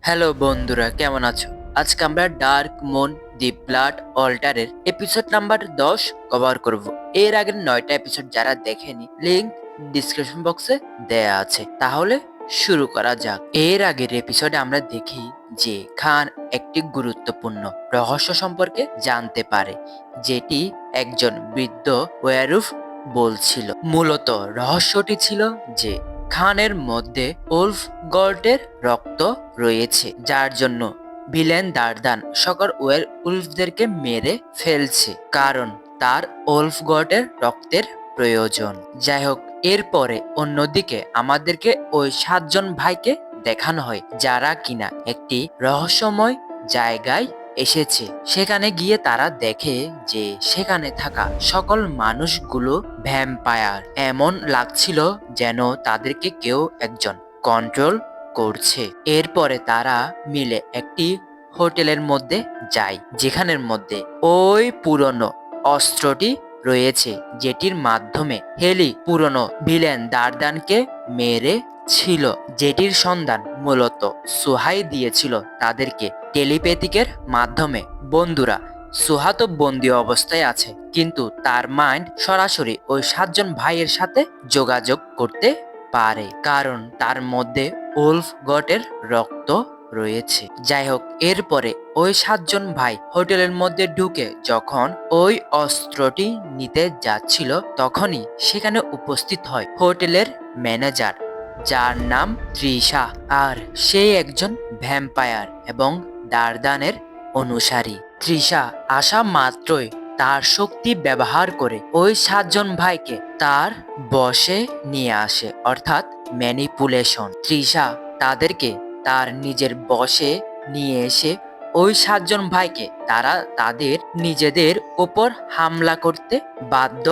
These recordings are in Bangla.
হ্যালো বন্ধুরা, কেমন আছো? আজকে আমরা ডার্ক মুন দি ব্লাড অল্টারের এপিসোড নাম্বার 10 কভার করব। এর আগের 9টা এপিসোড যারা দেখেনি, লিংক ডিসক্রিপশন বক্সে দেয়া আছে। তাহলে শুরু করা যাক। এর আগের এপিসোডে আমরা দেখি যে খান একটি গুরুত্বপূর্ণ রহস্য সম্পর্কে জানতে পারে, যেটি একজন বৃদ্ধ ওয়ারুফ বলছিল। মূলত রহস্যটি ছিল যে খানের মধ্যে উলফ গল্টের রক্ত রয়েছে, যার জন্য ভিলেন দারদান সকল উলফদেরকে মেরে ফেলছে, কারণ তার উলফ গল্টের রক্তের প্রয়োজন। যাই হোক, এরপরে অন্যদিকে আমাদেরকে ওই 7জন ভাইকে দেখানো হয়, যারা কিনা একটি রহস্যময় জায়গায় এসেছে। সেখানে গিয়ে তারা দেখে যে সেখানে থাকা সকল মানুষগুলো ভ্যাম্পায়ার। এমন লাগছিল যেন তাদেরকে কেউ একজন কন্ট্রোল করছে। এরপরে তারা মিলে একটি হোটেলের মধ্যে যায়, যেখানের মধ্যে ওই পুরনো অস্ত্রটি রয়েছে, যেটির মাধ্যমে হেলি পুরনো ভিলেন দারদানকে মেরে ছিল, যেটির সন্ধান মূলত সুহাই দিয়েছিল তাদেরকে টেলিপ্যাথিকের মাধ্যমে। বন্ধুরা, সুহা তো বন্দি অবস্থায় আছে, কিন্তু তার মাইন্ড সরাসরি ওই 7জন ভাইয়ের সাথে যোগাযোগ করতে পারে, কারণ তার মধ্যে উলফ গটের রক্ত রয়েছে। যাই হোক, এরপরে ওই 7জন ভাই হোটেলের মধ্যে ঢুকে যখন ওই অস্ত্রটি নিতে যাচ্ছিল, তখনই সেখানে উপস্থিত হয় হোটেলের ম্যানেজার, যার নাম তৃষা। আর সে একজন ভ্যাম্পায়ার এবং দারদানের অনুসারী। তৃষা আসা মাত্রই তার শক্তি ব্যবহার করে ওই 7জন ভাইকে তার বশে নিয়ে আসে, অর্থাৎ ম্যানিপুলেশন। তৃষা তাদেরকে তার নিজের বশে নিয়ে এসে ওই 7জন ভাইকে তারা তাদের নিজেদের উপর হামলা করতে বাধ্য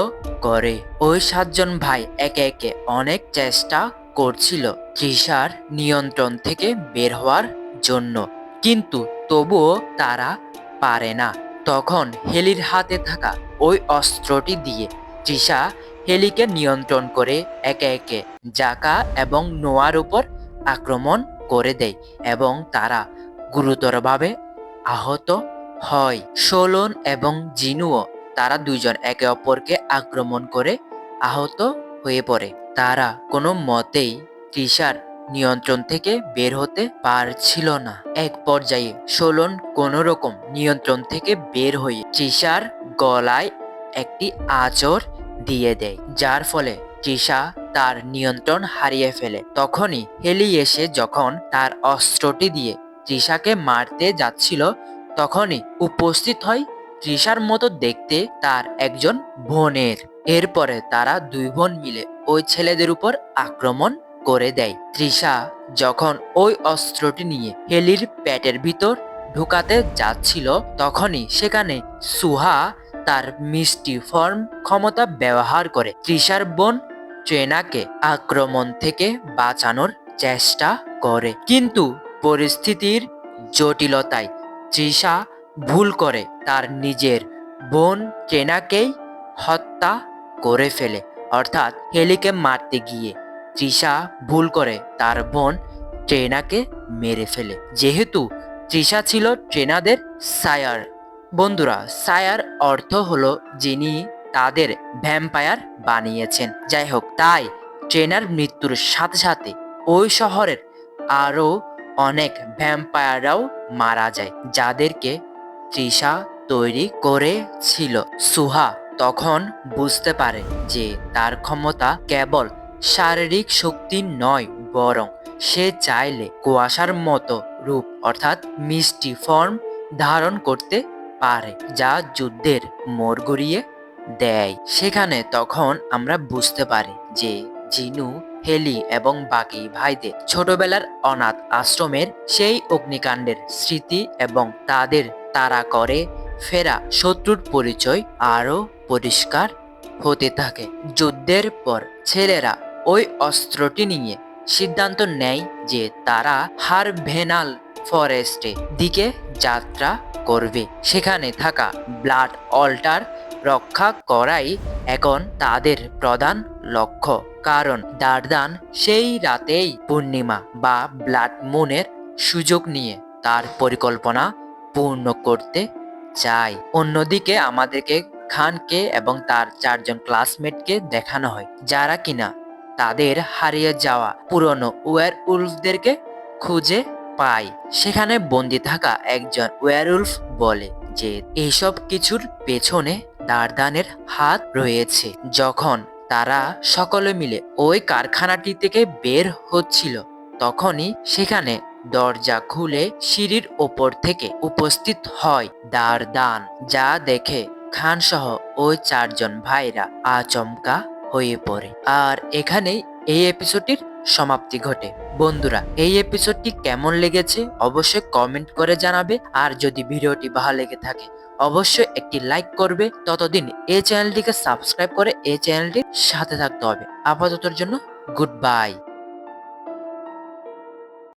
করে। ওই 7জন ভাই একে একে অনেক চেষ্টা করছিল তৃষার নিয়ন্ত্রণ থেকে বের হওয়ার জন্য, কিন্তু তবুও তারা পারে না। তখন হেলির হাতে থাকা ওই অস্ত্রটি দিয়ে তৃষা হেলিকে নিয়ন্ত্রণ করে একে একে জাকা এবং নোয়ার উপর আক্রমণ করে দেয়, এবং তারা গুরুতরভাবে আহত হয়। সোলন এবং জিনুও তারা দুইজন একে অপরকে আক্রমণ করে আহত হয়ে পড়ে। তারা কোনো মতেই তৃষার নিয়ন্ত্রণ থেকে বের হতে পারছিল না। এক পর্যায়ে সোলন কোনো রকম নিয়ন্ত্রণ থেকে বের হয়ে তৃষার গলায় একটি আঁচড় দিয়ে দেয়, যার ফলে তৃষা তার নিয়ন্ত্রণ হারিয়ে ফেলে। তখনই হেলি এসে যখন তার অস্ত্রটি দিয়ে তৃষাকে মারতে যাচ্ছিল, তখনই উপস্থিত হয় তৃষার মতো দেখতে তার একজন বোনের। এরপরে তারা দুই বোন মিলে ওই ছেলেদের উপর আক্রমণ করে দেয়। তৃষা যখন ওই অস্ত্রটি নিয়ে হেলির পেটের ভিতর ঢুকাতে যাচ্ছিল, তখনই সেখানে সুহা তার মিষ্টি ফর্ম ক্ষমতা ব্যবহার করে তৃষার বোন ট্রেনাকে আক্রমণ থেকে বাঁচানোর চেষ্টা করে, কিন্তু পরিস্থিতির জটিলতায় তৃষা ভুল করে তার নিজের বোন ট্রেনাকেই হত্যা করে ফেলে। অর্থাৎ হেলিকে মারতে গিয়ে তৃষা ভুল করে তার বোন ট্রেনাকে মেরে ফেলে, যেহেতু তৃষা ছিল ট্রেনাদের সায়ার। বন্ধুরা, সায়ার অর্থ হলো যিনি তাদের ভ্যাম্পায়ার বানিয়েছেন। যাই হোক, তাই ট্রেনার মৃত্যুর সাথে সাথে ওই শহরের আরো অনেক ভ্যাম্পায়াররাও মারা যায়, যাদেরকে তৃষা তৈরি করেছিল। সুহা তখন বুঝতে পারে যে তার ক্ষমতা কেবল শারীরিক শক্তি নয়, বরং সে চাইলে কুয়াশার মতো রূপ অর্থাৎ মিষ্টি ফর্ম ধারণ করতে পারে, যা যুদ্ধের মোড় ঘুরিয়ে দেয়। সেখানে তখন আমরা বুঝতে পারি যে জিনু, হেলি এবং বাকি ভাইদের ছোটবেলার অনাথ আশ্রমের সেই অগ্নিকাণ্ডের স্মৃতি এবং তাদের তাড়া করে ফেরা শত্রুর পরিচয় আরো পরিষ্কার হতে থাকে। যুদ্ধের পর ছেলেরা ওই অস্ত্রটি নিয়ে সিদ্ধান্ত নেয় যে তারা হারভেনাল ফরেস্টে দিকে যাত্রা করবে। সেখানে থাকা ব্লাড অল্টার রক্ষা করাই এখন তাদের প্রধান লক্ষ্য, কারণ দারদান সেই রাতেই পূর্ণিমা বা ব্লাড মুনের সুযোগ নিয়ে তার পরিকল্পনা পূর্ণ করতে চায়। অন্যদিকে আমাদেরকে খানকে এবং তার 4জন ক্লাসমেটকে দেখানো হয়, যারা কিনা তাদের হারিয়ে যাওয়া পুরনো ওয়্যারউলফদেরকে খুঁজে পায়। সেখানে বন্দি থাকা একজন ওয়্যারউলফ বলে যে এইসব কিছুর পেছনে দারদানের হাত রয়েছে। যখন তারা সকলে মিলে ওই কারখানাটি থেকে বের হচ্ছিল, তখনই সেখানে দরজা খুলে সিঁড়ির ওপর থেকে উপস্থিত হয় দারদান, যা দেখে খান সহ ওই 4জন ভাইরা আচমকা হয়ে পড়ে। আর এখানেই এই এপিসোডটির সমাপ্তি ঘটে। বন্ধুরা, এই এপিসোডটি কেমন লেগেছে অবশ্যই কমেন্ট করে জানাবে। আর যদি ভিডিওটি ভালো লেগে থাকে অবশ্যই একটি লাইক করবে। ততদিন এই চ্যানেলটিকে সাবস্ক্রাইব করে এই চ্যানেলটির সাথে থাকতে হবে। আপাততর জন্য গুড বাই।